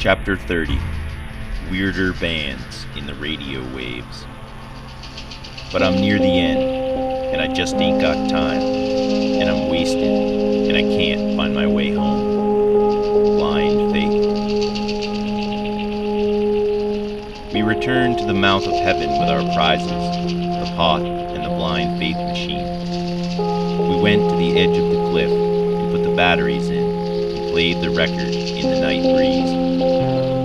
Chapter 30. Weirder Bands in the Radio Waves. But I'm near the end, and I just ain't got time, and I'm wasted, and I can't find my way home. Blind faith. We returned to the mouth of heaven with our prizes, the pot and the blind faith machine. We went to the edge of the cliff and put the batteries in and played the record in the night breeze.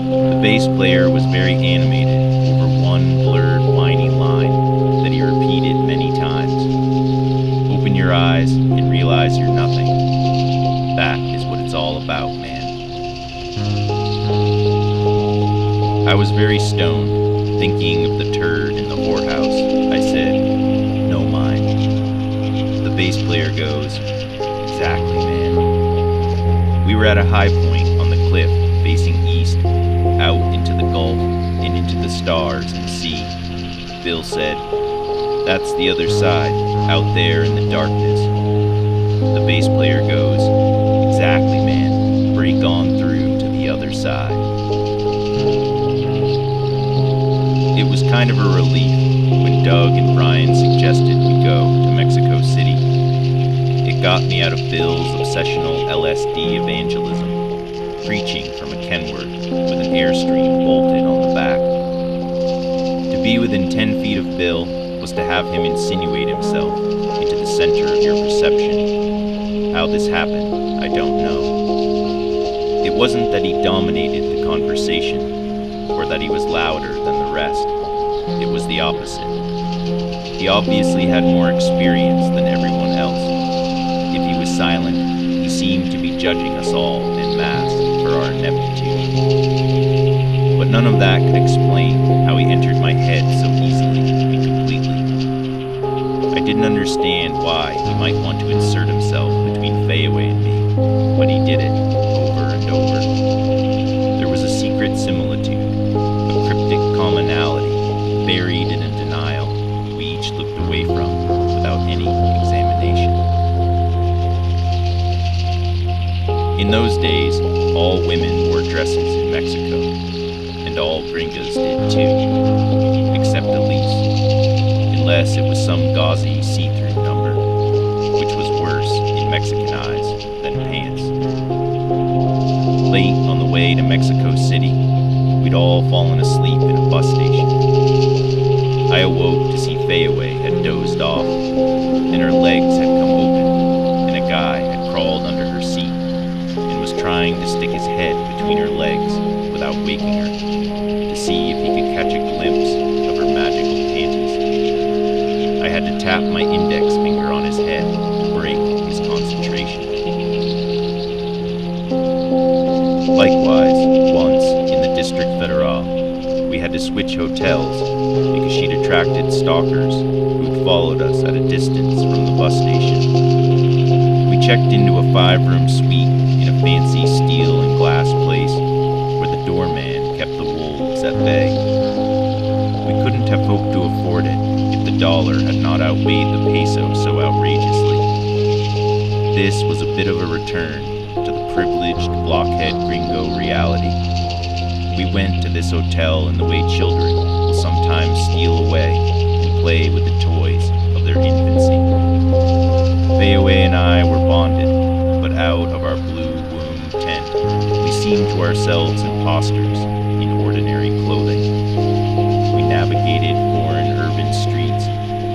The bass player was very animated over one blurred, whiny line that he repeated many times. Open your eyes and realize you're nothing. That is what it's all about, man. I was very stoned, thinking of the turd in the whorehouse. I said, no mind. The bass player goes, exactly, man. We were at a high point on the cliff, facing east, out into the Gulf and into the stars and sea. Bill said, that's the other side, out there in the darkness. The bass player goes, exactly, man, break on through to the other side. It was kind of a relief when Doug and Brian suggested we go to Mexico City. It got me out of Bill's obsessional LSD evangelism, preaching from a Kenworth with an Airstream bolted on the back. To be within 10 feet of Bill was to have him insinuate himself into the center of your perception. How this happened, I don't know. It wasn't that he dominated the conversation, or that he was louder than the rest. It was the opposite. He obviously had more experience than everyone else. If he was silent, he seemed to be judging us all en masse for our ineptitude. But none of that could explain how he entered my head so easily and completely. I didn't understand why he might want to insert himself between Fayaway and me, but he did it over and over. There was a secret similitude, a cryptic commonality, buried in a denial we each looked away from without any examination. In those days, all women wore dresses in Mexico, and all gringas did too, except Elise, unless it was some gauzy see-through number, which was worse in Mexican eyes than pants. Late on the way to Mexico City, we'd all fallen asleep in a bus station. I awoke to see Fayaway had dozed off, and her legs had come open, and a guy had crawled under her seat and was trying to stick his head between her legs without waking her, to see if he could catch a glimpse of her magical panties. I had to tap my index finger on his head to break his concentration. Likewise, once, in the District Federal, we had to switch hotels because she'd attracted stalkers who'd followed us at a distance from the bus station. We checked into a 5-room suite in a fancy steel and glass place where the doorman kept the wolves at bay. We couldn't have hoped to afford it if the dollar had not outweighed the peso so outrageously. This was a bit of a return to the privileged blockhead gringo reality. We went to this hotel in the way children will sometimes steal away and play with the toys of their infancy. Fayaway and I were bonded, but out of our blue womb tent, we seemed to ourselves impostors in ordinary clothing. We navigated foreign urban streets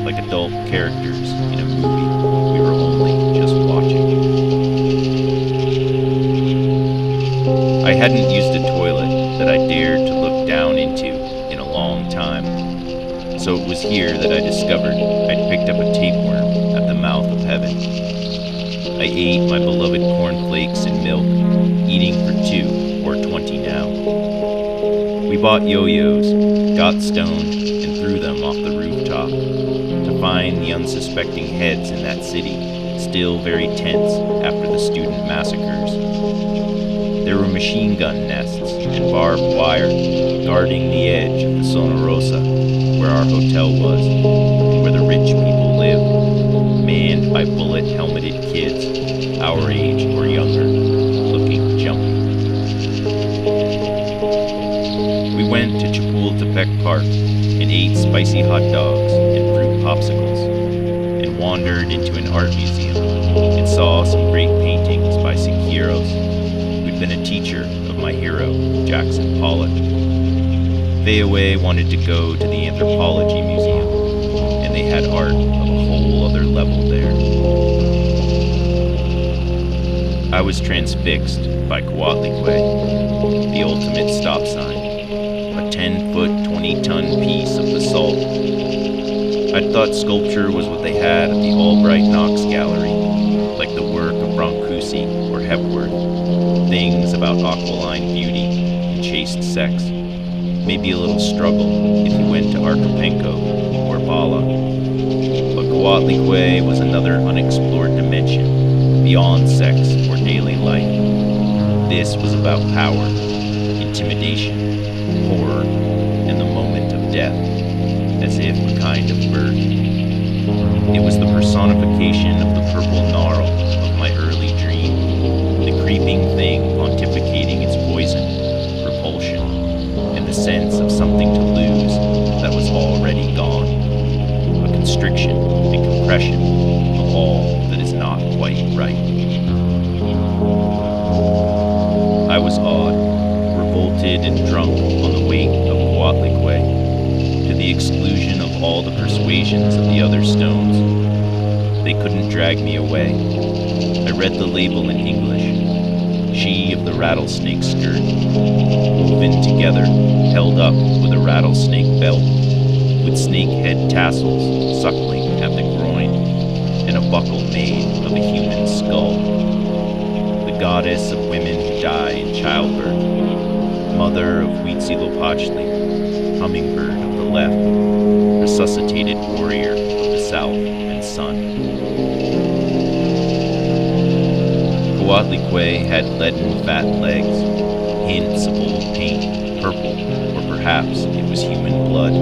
like adult characters in a movie we were only just watching. I hadn't used a toilet that I dared to look down into in a long time, so it was here that I discovered I'd picked up a tapeworm at the mouth of heaven. I ate my beloved cornflakes and milk, eating for 2 or 20 now. We bought yo-yos, got stoned, and threw them off the rooftop, to find the unsuspecting heads in that city still very tense after the student massacres. There were machine gun nests and barbed wire guarding the edge of the Zona Rosa, where our hotel was, and where the rich people lived, manned by bullet-helmeted kids, our age or younger, looking jumpy. spicy hot dogs and fruit popsicles, and wandered into an art museum and saw some great paintings by Siqueiros, who'd been a teacher of my hero, Jackson Pollock. Fayaway wanted to go to the Anthropology Museum, and they had art of a whole other level there. I was transfixed by Coatlicue, the ultimate stop sign, a 10-foot, 20-ton piece of basalt. I'd thought sculpture was what they had at the Albright Knox Gallery, like the work of Brancusi or Hepworth, things about aquiline beauty and chaste sex, maybe a little struggle if you went to Archipenko or Bala. But Coatlicue was another unexplored dimension, beyond sex or daily life. This was about power, intimidation, horror, and the moment of death, as if a kind of birth. It was the personification of the purple gnarl of my early dream, the creeping thing pontificating its poison, repulsion, and the sense of something to lose that was already gone, a constriction and compression of all that is not quite right. I was awed, revolted and drunk on the weight of Coatlicue, to the exclusion of all the persuasions of the other stones. They couldn't drag me away. I read the label in English. She of the rattlesnake skirt, woven together, held up with a rattlesnake belt, with snake head tassels suckling at the groin, and a buckle made of a human skull. The goddess of women who die in childbirth, mother of Huitzilopochtli, hummingbird of the left, resuscitated warrior of the south and sun. Coatlicue had leaden fat legs, hints of old paint, purple, or perhaps it was human blood.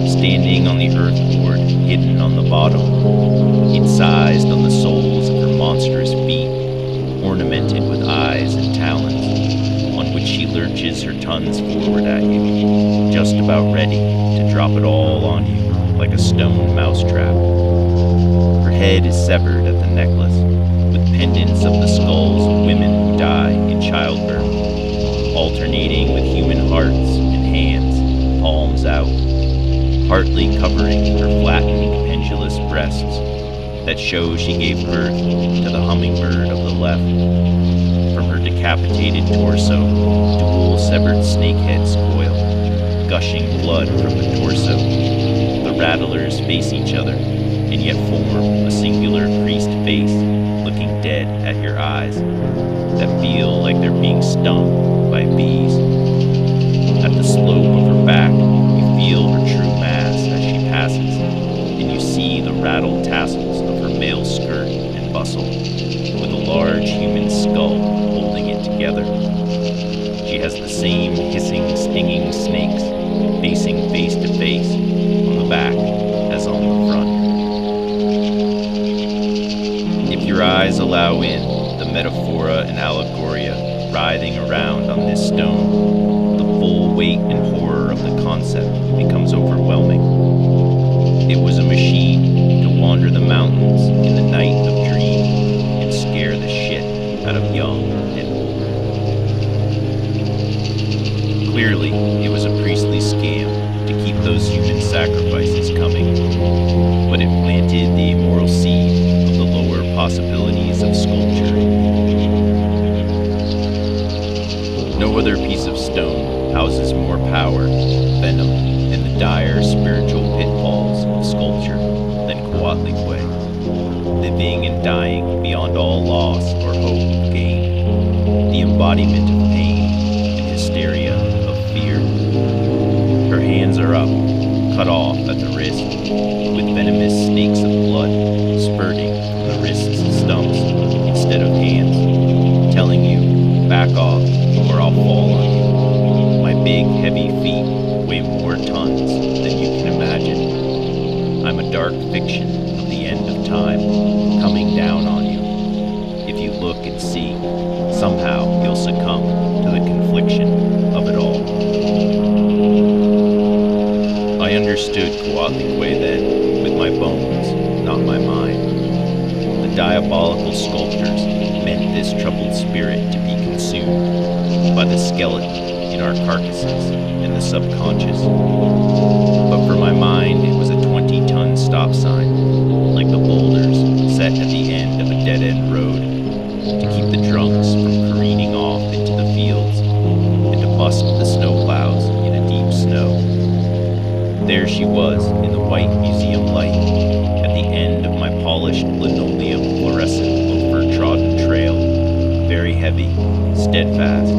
Standing on the earth board, hidden on the bottom, incised on the soles of her monstrous feet, ornamented with eyes and talons, on which she lurches her tons forward at you, just about ready to drop it all on you like a stone mousetrap. Her head is severed at the necklace, with pendants of the skulls of women who die in childbirth, alternating with human hearts and hands, palms out, partly covering her flattened, pendulous breasts that show she gave birth to the hummingbird of the left. From her decapitated torso, dual severed snakeheads coil, gushing blood from the torso. The rattlers face each other, and yet form a singular creased face, looking dead at your eyes, that feel like they're being stung by bees. At the slope of her back, you feel her true mass as she passes, and you see the rattled tassels of her male skirt and bustle, with a large human skull holding it together. She has the same hissing, stinging snakes, facing face to face on the back as on the front. If your eyes allow in the metaphora and allegoria writhing around on this stone, the full weight and horror of the concept becomes overwhelming. It was a machine to wander the mountains in the night of dream and scare the shit out of young and old. Clearly, it was a priestly scam to keep those human sacrifices coming, but it planted the immoral seed of the lower possibilities of sculpture in me. No other piece of stone houses more power, venom, and the dire spiritual pitfalls of sculpture than Coatlicue, living and dying beyond all loss or hope of gain, the embodiment of pain and hysteria of fear. Her hands are up, cut off at the wrist, with venomous snakes of blood spurting from the wrist's stumps instead of hands, telling you, back off or I'll fall on you. My big, heavy feet weigh more tons than you can imagine. I'm a dark fiction of the end of time, coming down on you. If you look and see, somehow you'll succumb to the confliction of it all. I understood Quetzalcoatlic then, with my bones, not my mind. The diabolical sculptors meant this troubled spirit to be consumed by the skeleton in our carcasses and the subconscious. But for my mind, it was a 20-ton stop sign, like the boulders set at the end of a dead-end road, to keep the drunks from careening off into the fields and to bust the snowplows in a deep snow. There she was in the white museum light, at the end of my polished linoleum fluorescent over-trodden trail, very heavy, steadfast,